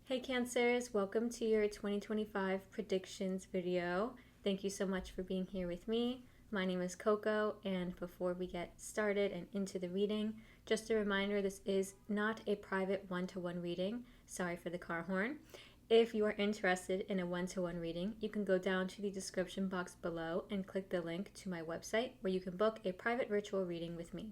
Hey Cancers, welcome to your 2025 predictions video. Thank you so much for being here with me. My name is Coco, and before we get started and into the reading, just a reminder, this is not a private one-to-one reading. Sorry for the car horn. If you are interested in a one-to-one reading, you can go down to the description box below and click the link to my website where you can book a private virtual reading with me.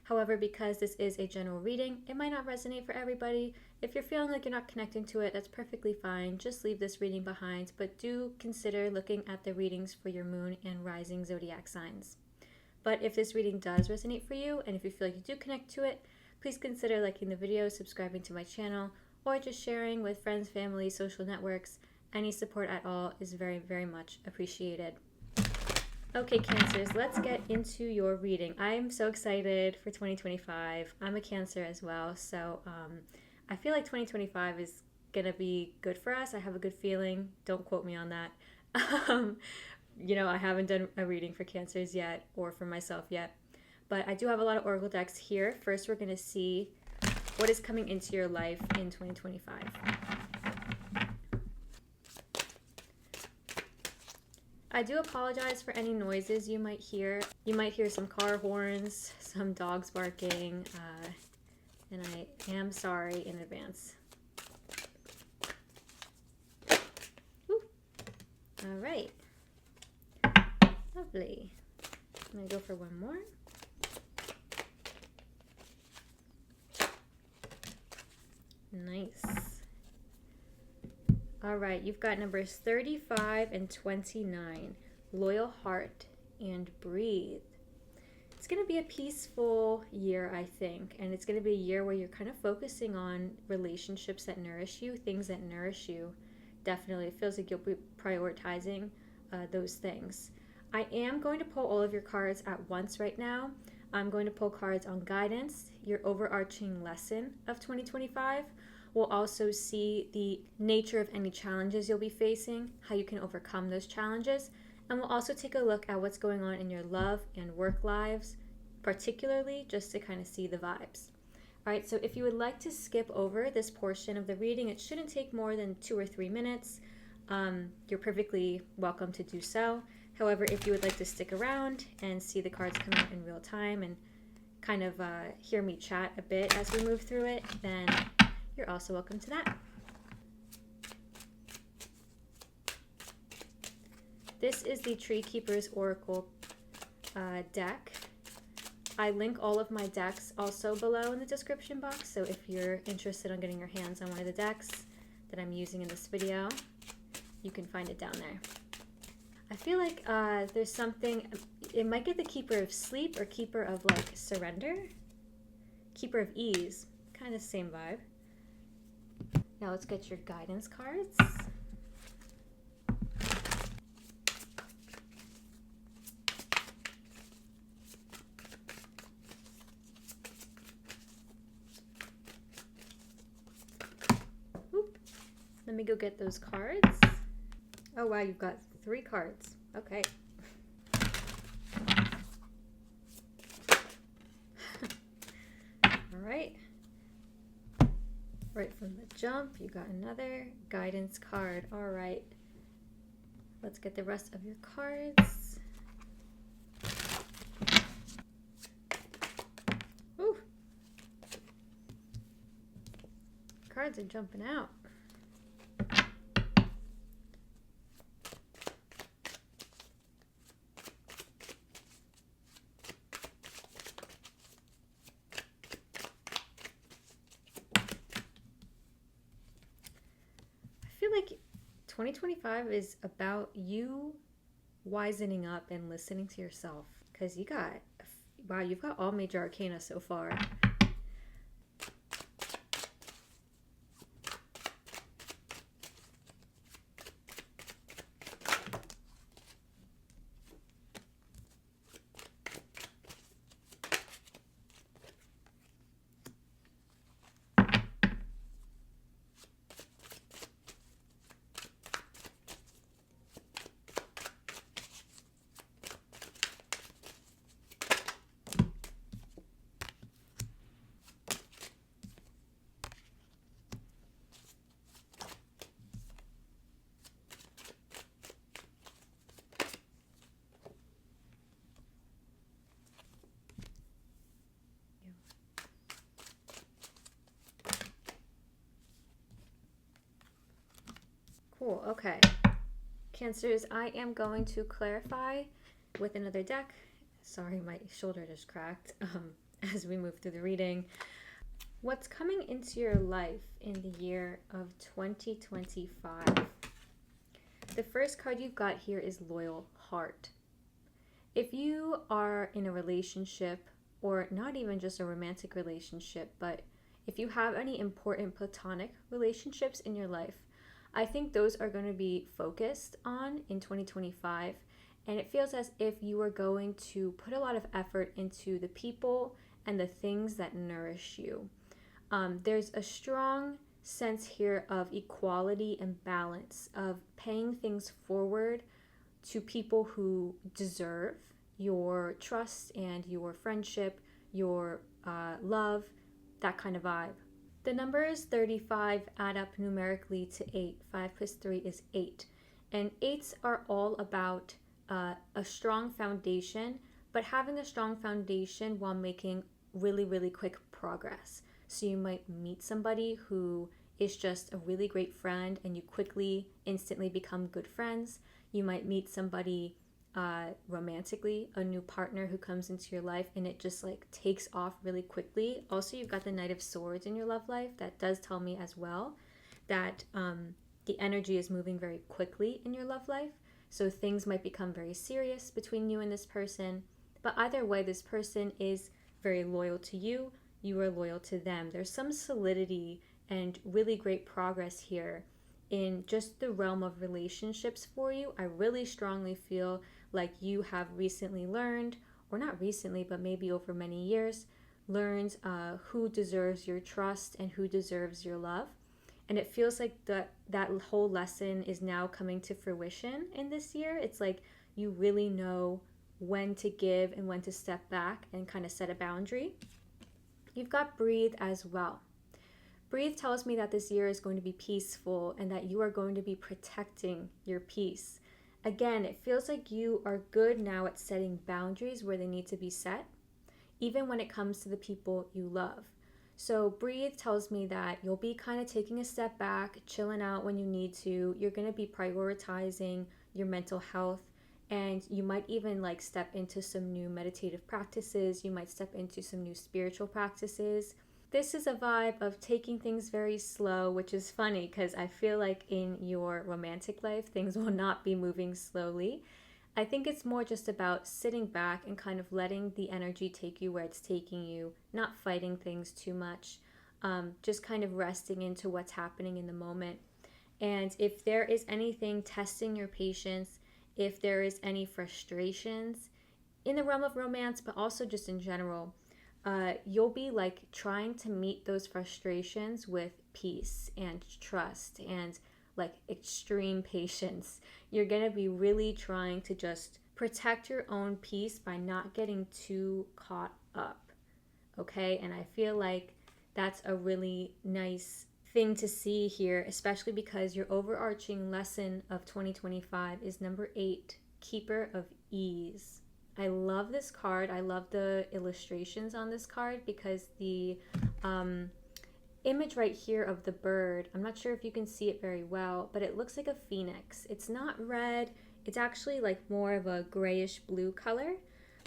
However, because this is a general reading, it might not resonate for everybody. If you're feeling like you're not connecting to it, that's perfectly fine. Just leave this reading behind, but do consider looking at the readings for your moon and rising zodiac signs. But if this reading does resonate for you, and if you feel like you do connect to it, please consider liking the video, subscribing to my channel, or just sharing with friends, family, social networks. Any support at all is very, very much appreciated. Okay, Cancers, let's get into your reading. I'm so excited for 2025. I'm a Cancer as well, so I feel like 2025 is going to be good for us. I have a good feeling. Don't quote me on that. I haven't done a reading for Cancers yet or for myself yet, but I do have a lot of Oracle decks here. First, we're going to see what is coming into your life in 2025. I do apologize for any noises you might hear. You might hear some car horns, some dogs barking, and I am sorry in advance. Woo. All right. Lovely. I'm going to go for one more. Nice. All right, you've got numbers 35 and 29. Loyal heart and breathe. It's going to be a peaceful year, I think, and it's going to be a year where you're kind of focusing on relationships that nourish you, things that nourish you. Definitely, it feels like you'll be prioritizing those things. I am going to pull all of your cards at once right now. I'm going to pull cards on guidance, your overarching lesson of 2025. We'll also see the nature of any challenges you'll be facing, how you can overcome those challenges, and we'll also take a look at what's going on in your love and work lives, particularly just to kind of see the vibes. All right, so if you would like to skip over this portion of the reading, it shouldn't take more than 2 or 3 minutes. You're perfectly welcome to do so. However, if you would like to stick around and see the cards come out in real time and kind of hear me chat a bit as we move through it, then you're also welcome to that. This is the Tree Keeper's Oracle deck. I link all of my decks also below in the description box, so if you're interested in getting your hands on one of the decks that I'm using in this video, you can find it down there. I feel like there's something, it might get the Keeper of Sleep or Keeper of like Surrender, Keeper of Ease, kind of same vibe. Now let's get your guidance cards. Oop. Let me go get those cards. Oh wow, you've got 3 cards. Okay. All right. Right from the jump, you got another guidance card. All right. Let's get the rest of your cards. Ooh. Cards are jumping out. Like 2025 is about you wisening up and listening to yourself, because you've got all major arcana so far. Cool. Okay. Cancers, I am going to clarify with another deck. Sorry, my shoulder just cracked as we move through the reading. What's coming into your life in the year of 2025? The first card you've got here is Loyal Heart. If you are in a relationship, or not even just a romantic relationship, but if you have any important platonic relationships in your life, I think those are going to be focused on in 2025. And it feels as if you are going to put a lot of effort into the people and the things that nourish you. There's a strong sense here of equality and balance, of paying things forward to people who deserve your trust and your friendship, your love, that kind of vibe. The numbers 35 add up numerically to 8. 5 plus 3 is 8. And 8s are all about a strong foundation, but having a strong foundation while making really, really quick progress. So you might meet somebody who is just a really great friend and you quickly, instantly become good friends. You might meet somebody romantically, a new partner who comes into your life, and it just like takes off really quickly. Also, you've got the Knight of Swords in your love life. That does tell me as well that the energy is moving very quickly in your love life. So things might become very serious between you and this person. But either way, this person is very loyal to you. You are loyal to them. There's some solidity and really great progress here in just the realm of relationships for you. I really strongly feel like you have recently learned, or not recently, but maybe over many years, learned who deserves your trust and who deserves your love. And it feels like that whole lesson is now coming to fruition in this year. It's like you really know when to give and when to step back and kind of set a boundary. You've got Breathe as well. Breathe tells me that this year is going to be peaceful and that you are going to be protecting your peace. Again, it feels like you are good now at setting boundaries where they need to be set, even when it comes to the people you love. So Breathe tells me that you'll be kind of taking a step back, chilling out when you need to. You're going to be prioritizing your mental health, and you might even like step into some new meditative practices. You might step into some new spiritual practices. This is a vibe of taking things very slow, which is funny because I feel like in your romantic life, things will not be moving slowly. I think it's more just about sitting back and kind of letting the energy take you where it's taking you, not fighting things too much, just kind of resting into what's happening in the moment. And if there is anything testing your patience, if there is any frustrations in the realm of romance, but also just in general, you'll be like trying to meet those frustrations with peace and trust and like extreme patience. You're going to be really trying to just protect your own peace by not getting too caught up. Okay? And I feel like that's a really nice thing to see here, especially because your overarching lesson of 2025 is number 8, Keeper of Ease. I love this card. I love the illustrations on this card because the image right here of the bird, I'm not sure if you can see it very well, but it looks like a phoenix. It's not red. It's actually like more of a grayish blue color,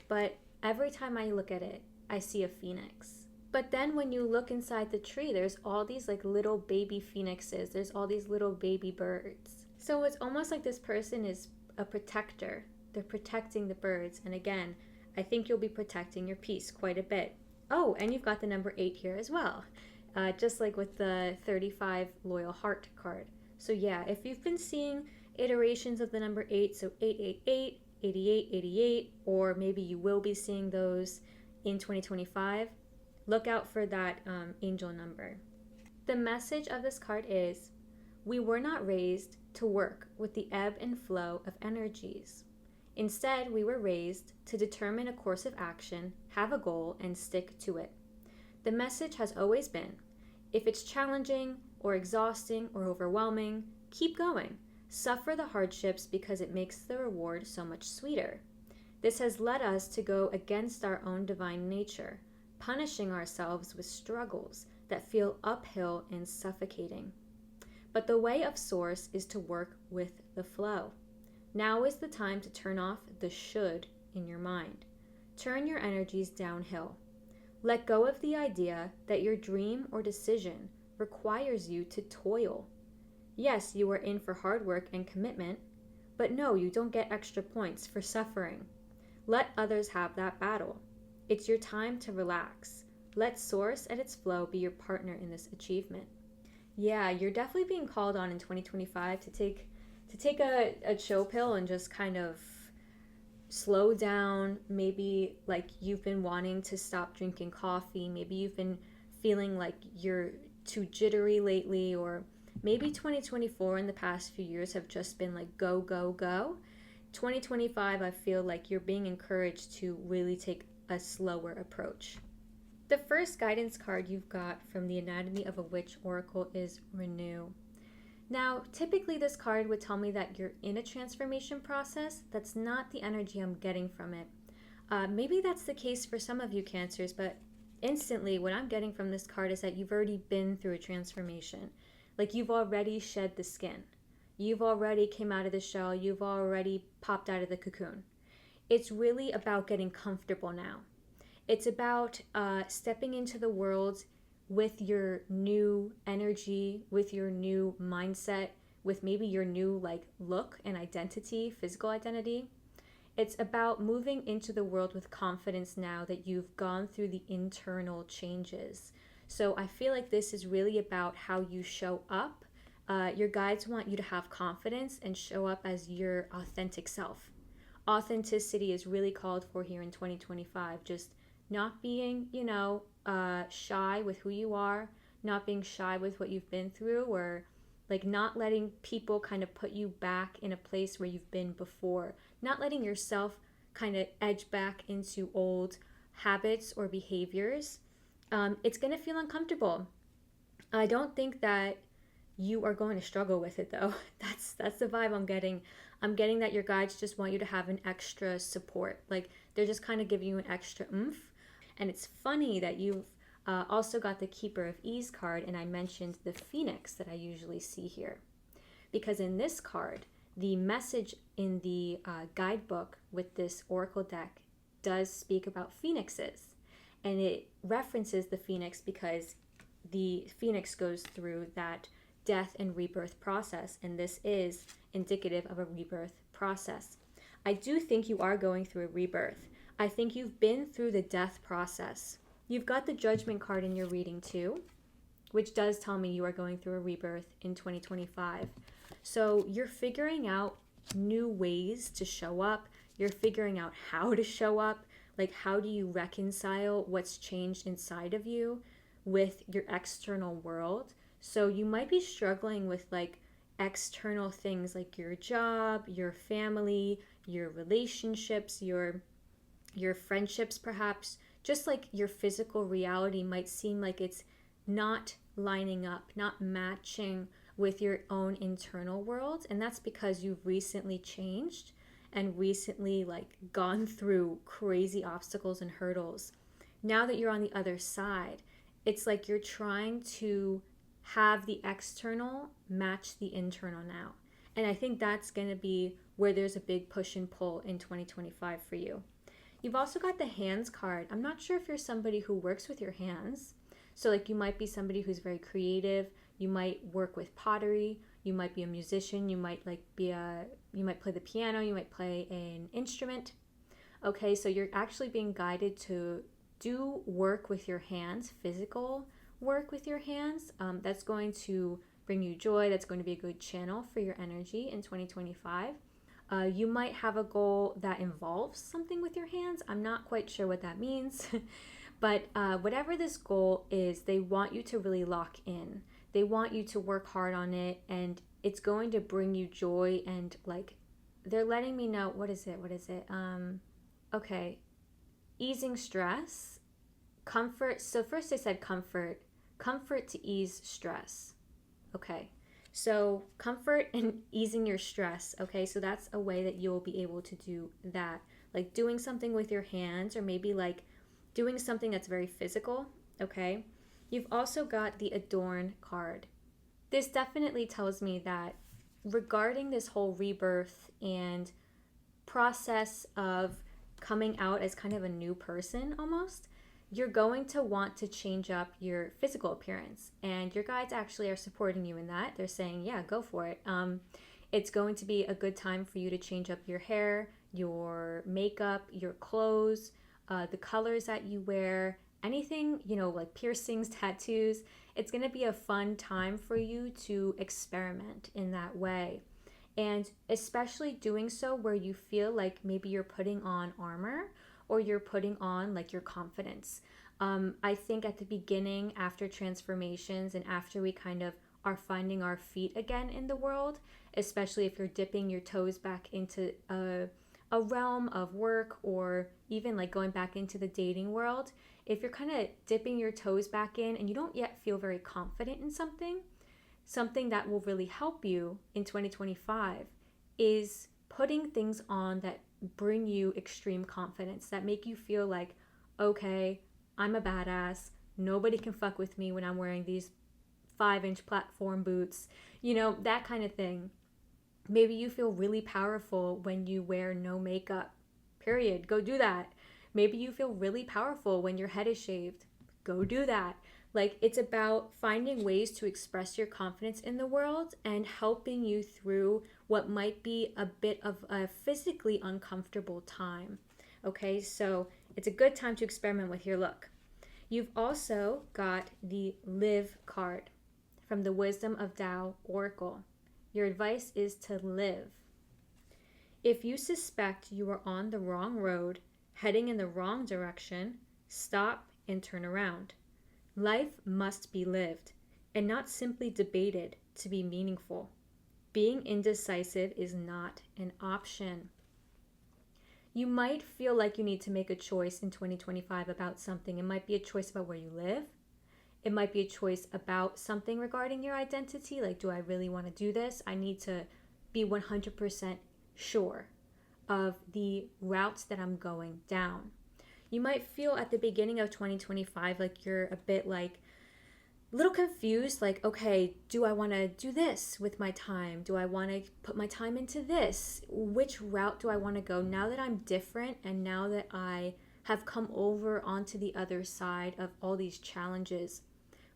but every time I look at it, I see a phoenix. But then when you look inside the tree, there's all these like little baby phoenixes. There's all these little baby birds. So it's almost like this person is a protector. They're protecting the birds. And again, I think you'll be protecting your peace quite a bit. Oh, and you've got the number 8 here as well. Just like with the 35 Loyal Heart card. So yeah, if you've been seeing iterations of the number 8, so 888, 88, 88, or maybe you will be seeing those in 2025, look out for that angel number. The message of this card is, we were not raised to work with the ebb and flow of energies. Instead, we were raised to determine a course of action, have a goal, and stick to it. The message has always been, if it's challenging or exhausting or overwhelming, keep going. Suffer the hardships because it makes the reward so much sweeter. This has led us to go against our own divine nature, punishing ourselves with struggles that feel uphill and suffocating. But the way of Source is to work with the flow. Now is the time to turn off the should in your mind. Turn your energies downhill. Let go of the idea that your dream or decision requires you to toil. Yes, you are in for hard work and commitment, but no, you don't get extra points for suffering. Let others have that battle. It's your time to relax. Let Source and its flow be your partner in this achievement. Yeah, you're definitely being called on in 2025 to take a chill pill and just kind of slow down. Maybe like you've been wanting to stop drinking coffee. Maybe you've been feeling like you're too jittery lately, or maybe 2024 in the past few years have just been like go, go, go. 2025, I feel like you're being encouraged to really take a slower approach. The first guidance card you've got from the Anatomy of a Witch Oracle is Renew. Now, typically this card would tell me that you're in a transformation process. That's not the energy I'm getting from it. Maybe that's the case for some of you Cancers, but instantly what I'm getting from this card is that you've already been through a transformation. Like you've already shed the skin. You've already came out of the shell. You've already popped out of the cocoon. It's really about getting comfortable now. It's about stepping into the world with your new energy, with your new mindset, with maybe your new look and identity, physical identity. It's about moving into the world with confidence now that you've gone through the internal changes. So I feel like this is really about how you show up. Your guides want you to have confidence and show up as your authentic self. Authenticity is really called for here in 2025. Just not being, shy with who you are, not being shy with what you've been through, or not letting people kind of put you back in a place where you've been before, not letting yourself kind of edge back into old habits or behaviors. It's going to feel uncomfortable. I don't think that you are going to struggle with it though. That's the vibe I'm getting. I'm getting that your guides just want you to have an extra support. They're just kind of giving you an extra oomph. And it's funny that you've also got the Keeper of Ease card, and I mentioned the Phoenix that I usually see here. Because in this card, the message in the guidebook with this oracle deck does speak about phoenixes. And it references the phoenix because the phoenix goes through that death and rebirth process, and this is indicative of a rebirth process. I do think you are going through a rebirth. I think you've been through the death process. You've got the Judgment card in your reading too, which does tell me you are going through a rebirth in 2025. So you're figuring out new ways to show up. You're figuring out how to show up. How do you reconcile what's changed inside of you with your external world? So you might be struggling with external things like your job, your family, your relationships, your friendships perhaps. Just your physical reality might seem like it's not lining up, not matching with your own internal world. And that's because you've recently changed and recently gone through crazy obstacles and hurdles. Now that you're on the other side, it's like you're trying to have the external match the internal now. And I think that's going to be where there's a big push and pull in 2025 for you. You've also got the Hands card. I'm not sure if you're somebody who works with your hands. So you might be somebody who's very creative. You might work with pottery. You might be a musician. You might you might play the piano. You might play an instrument. Okay, so you're actually being guided to do work with your hands, physical work with your hands. That's going to bring you joy. That's going to be a good channel for your energy in 2025. You might have a goal that involves something with your hands. I'm not quite sure what that means. But whatever this goal is, they want you to really lock in. They want you to work hard on it, and it's going to bring you joy. And they're letting me know, what is it? Okay. Easing stress, comfort. So first they said comfort to ease stress. Okay. So comfort and easing your stress. Okay. So that's a way that you'll be able to do that. Doing something with your hands, or maybe doing something that's very physical. Okay. You've also got the Adorn card. this definitely tells me that regarding this whole rebirth and process of coming out as kind of a new person almost, you're going to want to change up your physical appearance. And your guides actually are supporting you in that. They're saying, yeah, go for it. It's going to be a good time for you to change up your hair, your makeup, your clothes, the colors that you wear, anything, like piercings, tattoos. It's going to be a fun time for you to experiment in that way. And especially doing so where you feel like maybe you're putting on armor or you're putting on like your confidence. I think at the beginning, after transformations and after we kind of are finding our feet again in the world, especially if you're dipping your toes back into a realm of work or even like going back into the dating world, if you're kind of dipping your toes back in and you don't yet feel very confident in something that will really help you in 2025 is putting things on that bring you extreme confidence, that make you feel like, okay, I'm a badass. Nobody can fuck with me when I'm wearing these 5-inch platform boots, that kind of thing. Maybe you feel really powerful when you wear no makeup, period. Go do that. Maybe you feel really powerful when your head is shaved. Go do that. Like, it's about finding ways to express your confidence in the world and helping you through what might be a bit of a physically uncomfortable time. Okay, so it's a good time to experiment with your look. You've also got the Live card from the Wisdom of Tao Oracle. Your advice is to live. If you suspect you are on the wrong road, heading in the wrong direction, stop and turn around. Life must be lived and not simply debated to be meaningful. Being indecisive is not an option. You might feel like you need to make a choice in 2025 about something. It might be a choice about where you live. It might be a choice about something regarding your identity. Like, do I really want to do this? I need to be 100% sure of the routes that I'm going down. You might feel at the beginning of 2025 like you're a bit like a little confused, like, okay, do I want to do this with my time? Do I want to put my time into this? Which route do I want to go now that I'm different and now that I have come over onto the other side of all these challenges?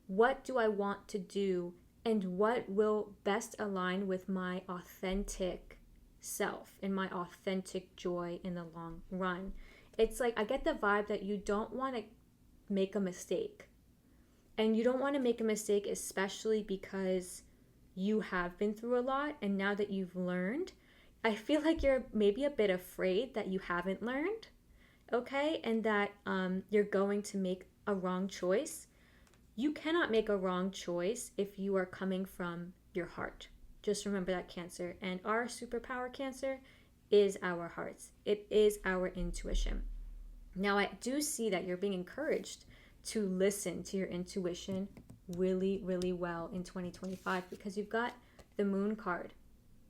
What do I want to do and what will best align with my authentic self and my authentic joy in the long run? It's like, I get the vibe that you don't want to make a mistake. And you don't want to make a mistake, especially because you have been through a lot. And now that you've learned, I feel like you're maybe a bit afraid that you haven't learned, okay? And that you're going to make a wrong choice. You cannot make a wrong choice if you are coming from your heart. Just remember that, Cancer. And our superpower, Cancer, is our hearts. It is our intuition. Now, I do see that you're being encouraged to listen to your intuition really, really well in 2025 because you've got the Moon card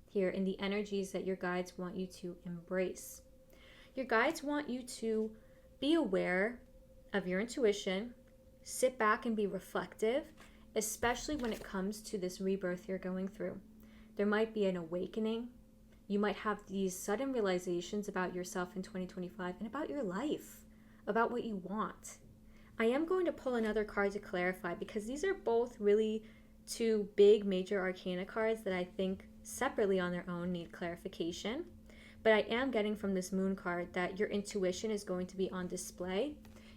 here in the energies that your guides want you to embrace. Your guides want you to be aware of your intuition, sit back and be reflective, especially when it comes to this rebirth you're going through. There might be an awakening. You might have these sudden realizations about yourself in 2025 and about your life, about what you want. I am going to pull another card to clarify because these are both really two big major arcana cards that I think separately on their own need clarification. But I am getting from this Moon card that your intuition is going to be on display.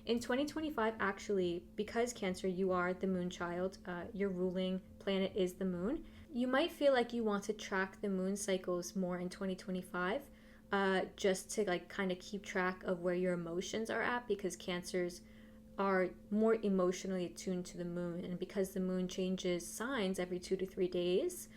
In 2025, actually, because Cancer, you are the Moon child, your ruling planet is the Moon. You might feel like you want to track the moon cycles more in 2025, just to like kind of keep track of where your emotions are at, because Cancers are more emotionally attuned to the moon. And because the moon changes signs every 2 to 3 days,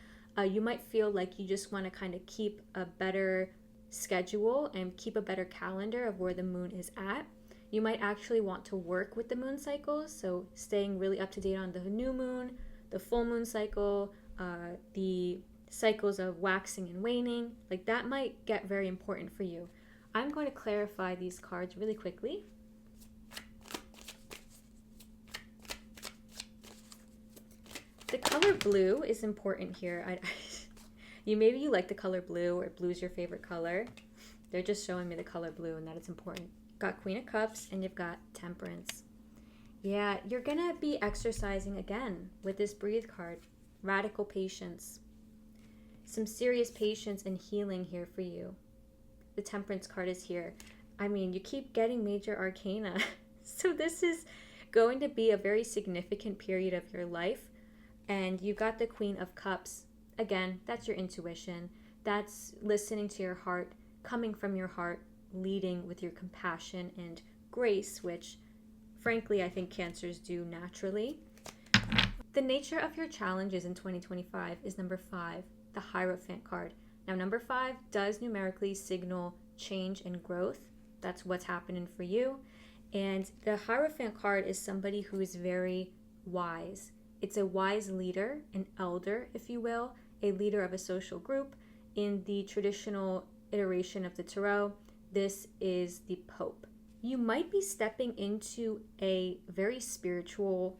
you might feel like you just want to kind of keep a better schedule and keep a better calendar of where the moon is at. You might actually want to work with the moon cycles, so staying really up to date on the new moon, the full moon cycle, the cycles of waxing and waning. Like, that might get very important for you. I'm going to clarify these cards really quickly. The color blue is important here. Maybe you like the color blue, or blue's your favorite color. They're just showing me the color blue and that it's important. Got Queen of Cups and you've got Temperance. Yeah, you're going to be exercising again with this Breathe card. Radical patience. Some serious patience and healing here for you. The Temperance card is here. I mean, you keep getting major arcana. So this is going to be a very significant period of your life. And you got the Queen of Cups. Again, that's your intuition. That's listening to your heart, coming from your heart, leading with your compassion and grace, which frankly I think Cancers do naturally. The nature of your challenges in 2025 is number 5, the Hierophant card. Now number 5 does numerically signal change and growth. That's what's happening for you. And the Hierophant card is somebody who is very wise. It's a wise leader, an elder, if you will, a leader of a social group. In the traditional iteration of the tarot, this is the Pope. You might be stepping into a very spiritual,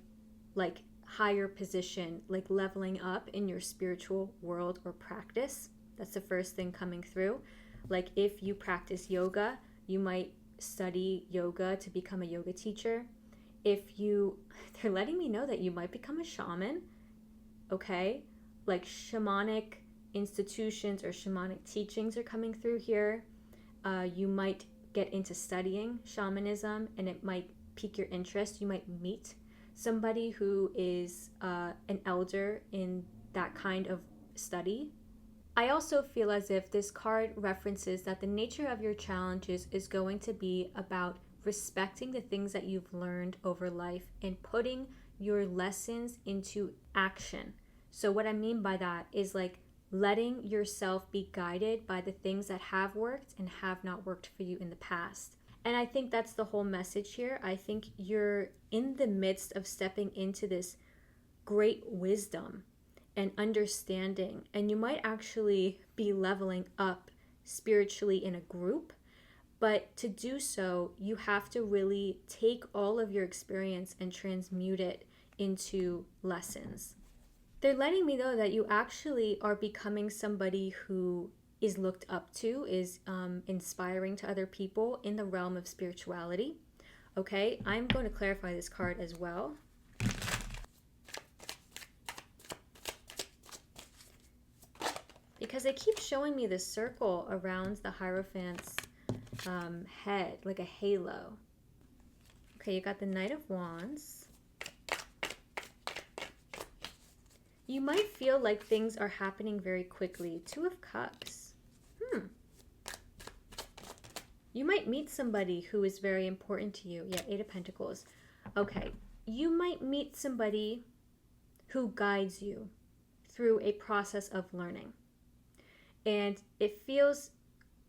like higher position, like leveling up in your spiritual world or practice. That's the first thing coming through. Like if you practice yoga, you might study yoga to become a yoga teacher. They're letting me know that you might become a shaman, okay? Like shamanic institutions or shamanic teachings are coming through here. You might get into studying shamanism and it might pique your interest. You might meet somebody who is an elder in that kind of study. I also feel as if this card references that the nature of your challenges is going to be about respecting the things that you've learned over life and putting your lessons into action. So what I mean by that is like letting yourself be guided by the things that have worked and have not worked for you in the past. And I think that's the whole message here. I think you're in the midst of stepping into this great wisdom and understanding, and you might actually be leveling up spiritually in a group. But to do so, you have to really take all of your experience and transmute it into lessons. They're letting me know that you actually are becoming somebody who is looked up to, is inspiring to other people in the realm of spirituality. Okay, I'm going to clarify this card as well. Because they keep showing me this circle around the Hierophant's head, like a halo. Okay, you got the Knight of Wands. You might feel like things are happening very quickly. 2 of Cups. You might meet somebody who is very important to you. Yeah, 8 of Pentacles. Okay, you might meet somebody who guides you through a process of learning. And it feels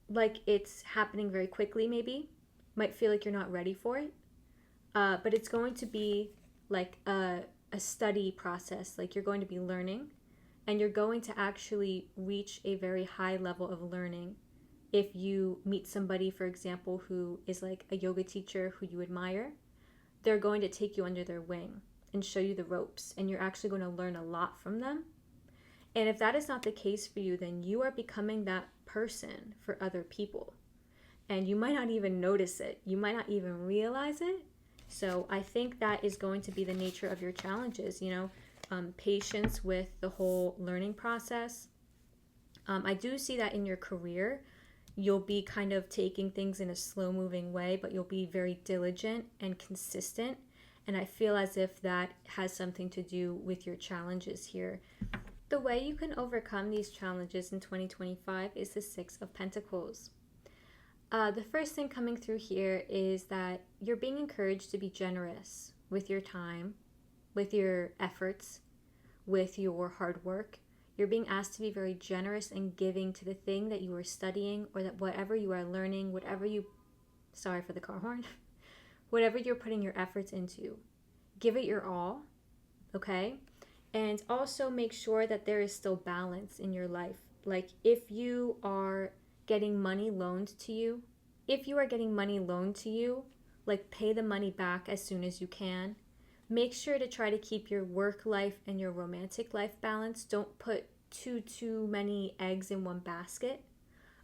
like it's happening very quickly, maybe. Might feel like you're not ready for it. But it's going to be like a study process. Like you're going to be learning. And you're going to actually reach a very high level of learning. If you meet somebody, for example, who is like a yoga teacher who you admire, they're going to take you under their wing and show you the ropes. And you're actually going to learn a lot from them. And if that is not the case for you, then you are becoming that person for other people. And you might not even notice it. You might not even realize it. So I think that is going to be the nature of your challenges, patience with the whole learning process. I do see that in your career, you'll be kind of taking things in a slow-moving way, but you'll be very diligent and consistent. And I feel as if that has something to do with your challenges here. The way you can overcome these challenges in 2025 is the 6 of Pentacles. The first thing coming through here is that you're being encouraged to be generous with your time, with your efforts, with your hard work. You're being asked to be very generous and giving to the thing that you are studying, or that whatever you are learning, sorry for the car horn, whatever you're putting your efforts into. Give it your all, okay? And also make sure that there is still balance in your life. Like if you are getting money loaned to you, like pay the money back as soon as you can. Make sure to try to keep your work life and your romantic life balanced. Don't put too many eggs in one basket.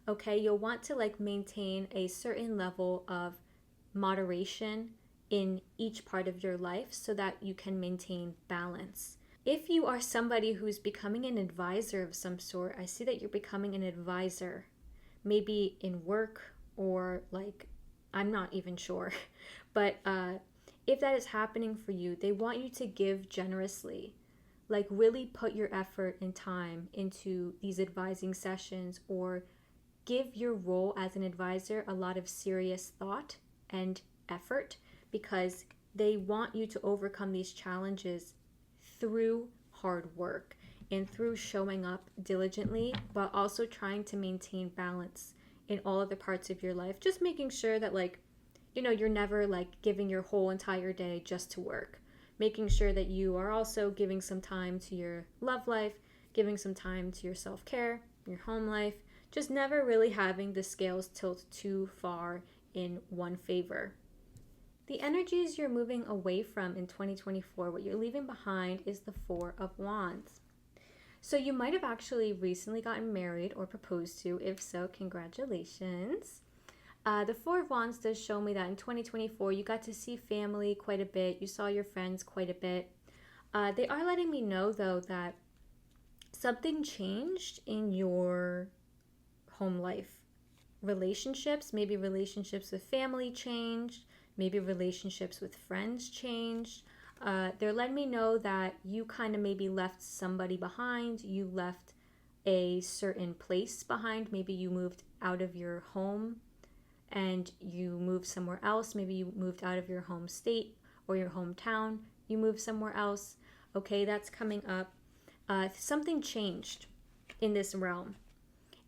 Okay, you'll want to like maintain a certain level of moderation in each part of your life so that you can maintain balance. If you are somebody who's becoming an advisor of some sort, I see that you're becoming an advisor, maybe in work or like, I'm not even sure. But if that is happening for you, they want you to give generously. Like really put your effort and time into these advising sessions, or give your role as an advisor a lot of serious thought and effort, because they want you to overcome these challenges through hard work and through showing up diligently, but also trying to maintain balance in all of the parts of your life. Just making sure that like, you're never like giving your whole entire day just to work. Making sure that you are also giving some time to your love life, giving some time to your self-care, your home life, just never really having the scales tilt too far in one favor. The energies you're moving away from in 2024, what you're leaving behind, is the Four of Wands. So you might have actually recently gotten married or proposed to. If so, congratulations. The Four of Wands does show me that in 2024, you got to see family quite a bit. You saw your friends quite a bit. They are letting me know, though, that something changed in your home life. Relationships, maybe relationships with family changed. Maybe relationships with friends changed. They're letting me know that you kind of maybe left somebody behind. You left a certain place behind. Maybe you moved out of your home and you moved somewhere else. Maybe you moved out of your home state or your hometown. You moved somewhere else. Okay, that's coming up. Something changed in this realm,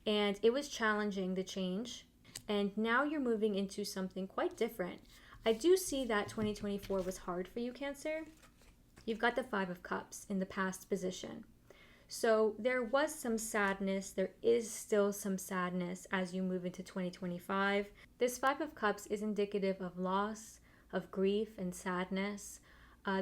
and it was challenging, the change. And now you're moving into something quite different. I do see that 2024 was hard for you, Cancer. You've got the Five of Cups in the past position. So there was some sadness. There is still some sadness as you move into 2025. This Five of Cups is indicative of loss, of grief and sadness.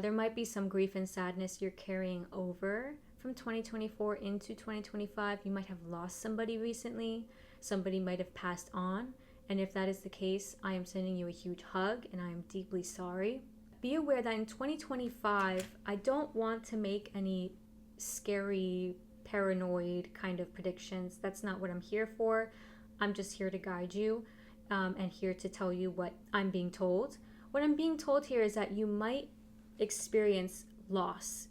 There might be some grief and sadness you're carrying over from 2024 into 2025. You might have lost somebody recently. Somebody might have passed on. And if that is the case, I am sending you a huge hug and I am deeply sorry. Be aware that in 2025, I don't want to make any scary, paranoid kind of predictions. That's not what I'm here for. I'm just here to guide you and here to tell you what I'm being told. What I'm being told here is that you might experience loss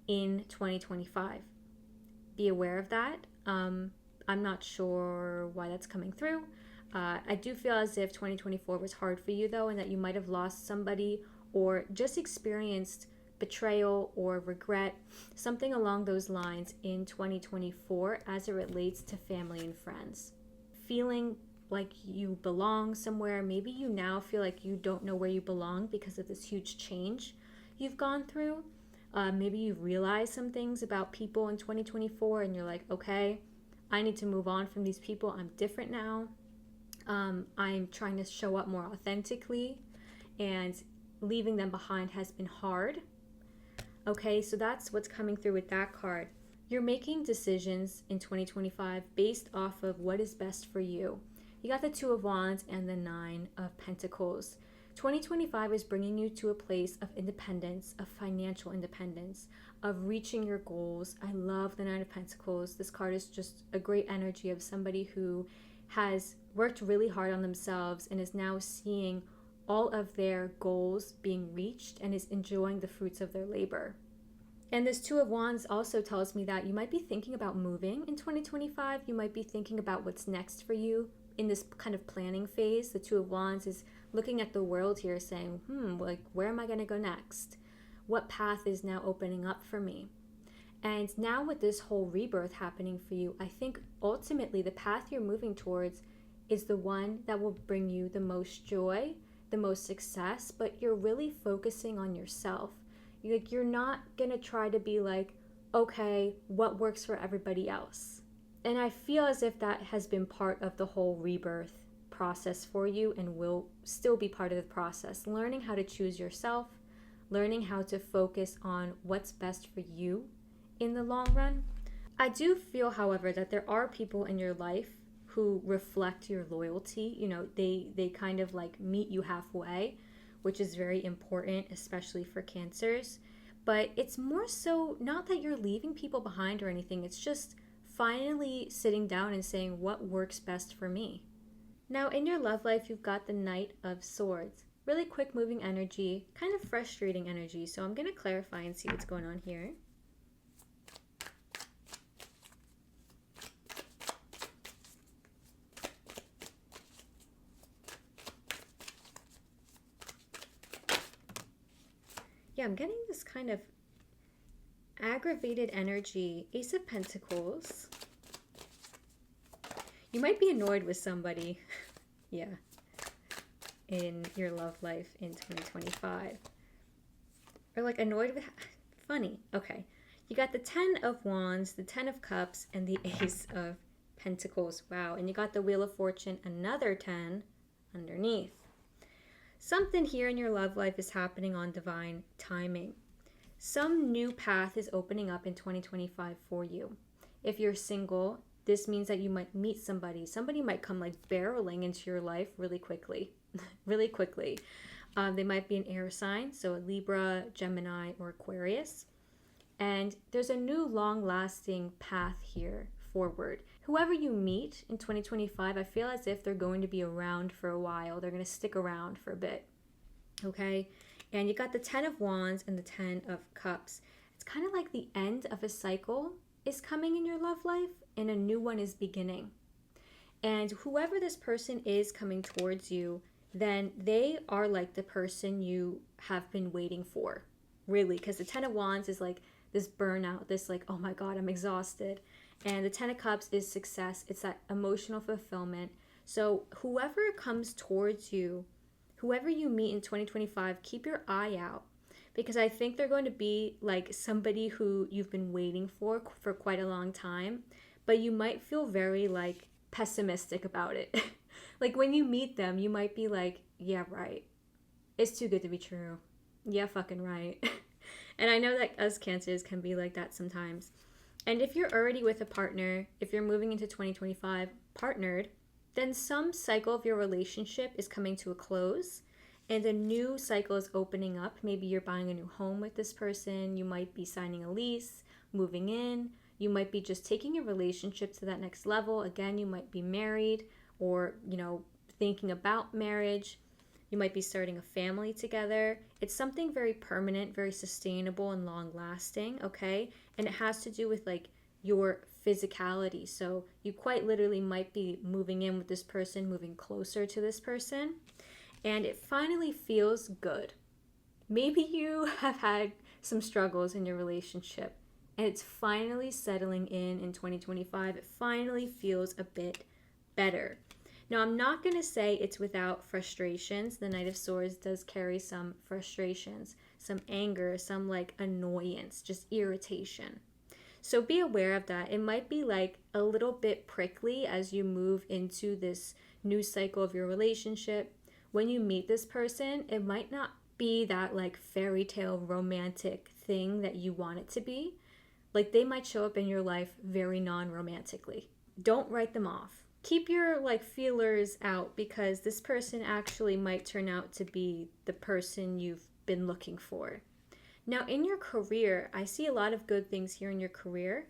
in 2025. Be aware of that. I'm not sure why that's coming through. I do feel as if 2024 was hard for you, though, and that you might have lost somebody or just experienced betrayal or regret, something along those lines in 2024 as it relates to family and friends. Feeling like you belong somewhere. Maybe you now feel like you don't know where you belong because of this huge change you've gone through. Maybe you realize some things about people in 2024 and you're like, okay, I need to move on from these people. I'm different now. I'm trying to show up more authentically, and leaving them behind has been hard. Okay, so that's what's coming through with that card. You're making decisions in 2025 based off of what is best for you. You got the Two of Wands and the Nine of Pentacles. 2025 is bringing you to a place of independence, of financial independence, of reaching your goals. I love the Nine of Pentacles. This card is just a great energy of somebody who has worked really hard on themselves and is now seeing all of their goals being reached and is enjoying the fruits of their labor. And this Two of Wands also tells me that you might be thinking about moving in 2025. You might be thinking about what's next for you in this kind of planning phase. The Two of Wands is looking at the world here saying, like, where am I going to go next? What path is now opening up for me? And now with this whole rebirth happening for you, I think ultimately the path you're moving towards is the one that will bring you the most joy, the most success, but you're really focusing on yourself. You're not going to try to be like, okay, what works for everybody else? And I feel as if that has been part of the whole rebirth process for you and will still be part of the process. Learning how to choose yourself, learning how to focus on what's best for you in the long run. I do feel, however, that there are people in your life who reflect your loyalty. You know, they kind of like meet you halfway, which is very important, especially for Cancers. But it's more so not that you're leaving people behind or anything. It's just finally sitting down and saying what works best for me. Now, in your love life, you've got the Knight of Swords. Really quick moving energy, kind of frustrating energy. So I'm going to clarify and see what's going on here. Yeah, I'm getting this kind of aggravated energy. Ace of Pentacles. You might be annoyed with somebody. Yeah. In your love life in 2025. Or like annoyed with... Funny. Okay. You got the 10 of Wands, the 10 of Cups, and the Ace of Pentacles. Wow. And you got the Wheel of Fortune, another 10 underneath. Something here in your love life is happening on divine timing. Some new path is opening up in 2025 for you. If you're single, this means that you might meet somebody. Somebody might come like barreling into your life really quickly. Really quickly. They might be an air sign, so a Libra, Gemini, or Aquarius. And there's a new long-lasting path here forward. Whoever you meet in 2025, I feel as if they're going to be around for a while. They're going to stick around for a bit. Okay? And you got the 10 of Wands and the 10 of Cups. It's kind of like the end of a cycle is coming in your love life and a new one is beginning. And whoever this person is coming towards you, then they are like the person you have been waiting for. Really, because the 10 of Wands is like this burnout, this like, oh my God, I'm exhausted. And the 10 of Cups is success. It's that emotional fulfillment. So whoever comes towards you, whoever you meet in 2025, keep your eye out. Because I think they're going to be like somebody who you've been waiting for quite a long time. But you might feel very like pessimistic about it. Like when you meet them, you might be like, yeah, right. It's too good to be true. Yeah, fucking right. And I know that us Cancers can be like that sometimes. And if you're already with a partner, if you're moving into 2025 partnered, then some cycle of your relationship is coming to a close and a new cycle is opening up. Maybe you're buying a new home with this person. You might be signing a lease, moving in. You might be just taking your relationship to that next level. Again, you might be married or, you know, thinking about marriage. You might be starting a family together. It's something very permanent, very sustainable and long lasting, okay? And it has to do with like your physicality. So you quite literally might be moving in with this person, moving closer to this person, and it finally feels good. Maybe you have had some struggles in your relationship and it's finally settling in 2025. It finally feels a bit better. Now, I'm not going to say it's without frustrations. The Knight of Swords does carry some frustrations, some anger, some like annoyance, just irritation. So be aware of that. It might be like a little bit prickly as you move into this new cycle of your relationship. When you meet this person, it might not be that like fairy tale romantic thing that you want it to be. Like they might show up in your life very non-romantically. Don't write them off. Keep your like feelers out because this person actually might turn out to be the person you've been looking for. Now in your career, I see a lot of good things here in your career.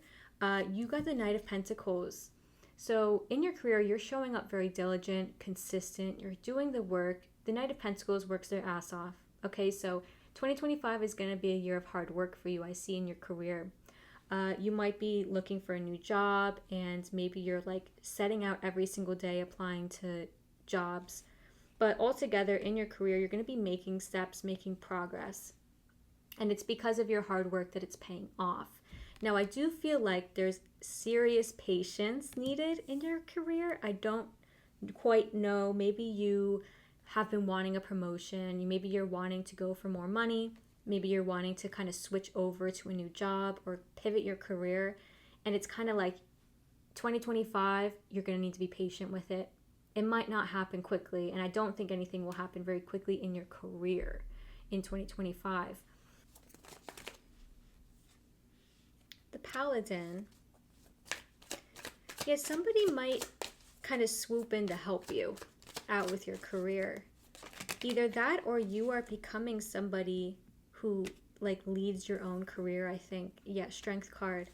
You got the Knight of Pentacles. So in your career, you're showing up very diligent, consistent. You're doing the work. The Knight of Pentacles works their ass off. Okay, so 2025 is going to be a year of hard work for you, I see in your career. You might be looking for a new job and maybe you're like setting out every single day applying to jobs. But altogether in your career, you're going to be making steps, making progress. And it's because of your hard work that it's paying off. Now, I do feel like there's serious patience needed in your career. I don't quite know. Maybe you have been wanting a promotion. Maybe you're wanting to go for more money. Maybe you're wanting to kind of switch over to a new job or pivot your career. And it's kind of like 2025, you're going to need to be patient with it. It might not happen quickly. And I don't think anything will happen very quickly in your career in 2025. Paladin, yeah, somebody might kind of swoop in to help you out with your career. Either that or you are becoming somebody who like leads your own career, I think. Yeah, Strength card.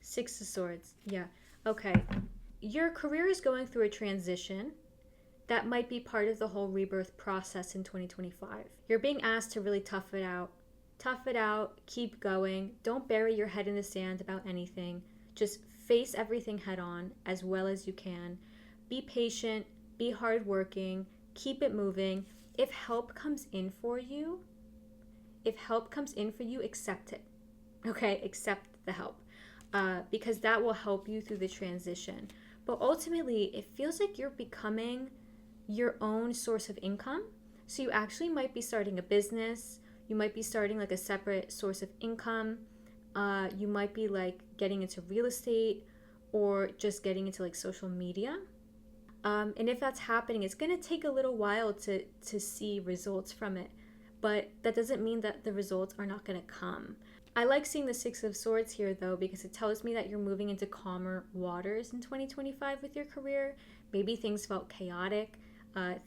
Six of Swords. Yeah. Okay. Your career is going through a transition. That might be part of the whole rebirth process in 2025. You're being asked to really tough it out. Tough it out, keep going. Don't bury your head in the sand about anything. Just face everything head on as well as you can. Be patient, be hardworking, keep it moving. If help comes in for you, accept it. Okay, accept the help. Because that will help you through the transition. But ultimately, it feels like you're becoming your own source of income. So you actually might be starting a business. You might be starting like a separate source of income. You might be like getting into real estate or just getting into like social media. And if that's happening, it's going to take a little while to see results from it. But that doesn't mean that the results are not going to come. I like seeing the Six of Swords here, though, because it tells me that you're moving into calmer waters in 2025 with your career. Maybe things felt chaotic.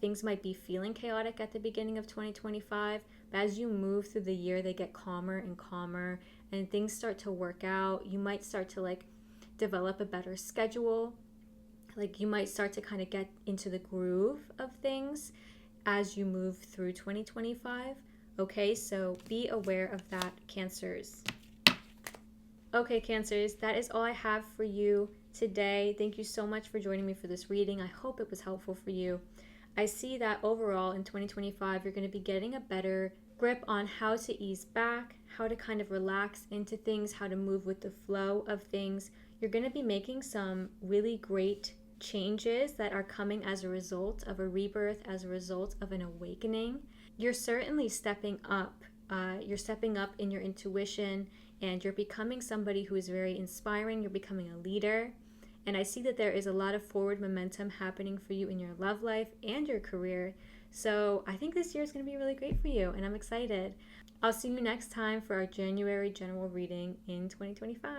Things might be feeling chaotic at the beginning of 2025. But as you move through the year, they get calmer and calmer, and things start to work out. You might start to, like, develop a better schedule. Like, you might start to kind of get into the groove of things as you move through 2025. Okay, so be aware of that, Cancers. Okay, Cancers, that is all I have for you today. Thank you so much for joining me for this reading. I hope it was helpful for you. I see that overall in 2025, you're going to be getting a better grip on how to ease back, how to kind of relax into things, how to move with the flow of things. You're going to be making some really great changes that are coming as a result of a rebirth, as a result of an awakening. You're certainly stepping up. You're stepping up in your intuition, and you're becoming somebody who is very inspiring. You're becoming a leader. And I see that there is a lot of forward momentum happening for you in your love life and your career. So I think this year is going to be really great for you, and I'm excited. I'll see you next time for our January general reading in 2025.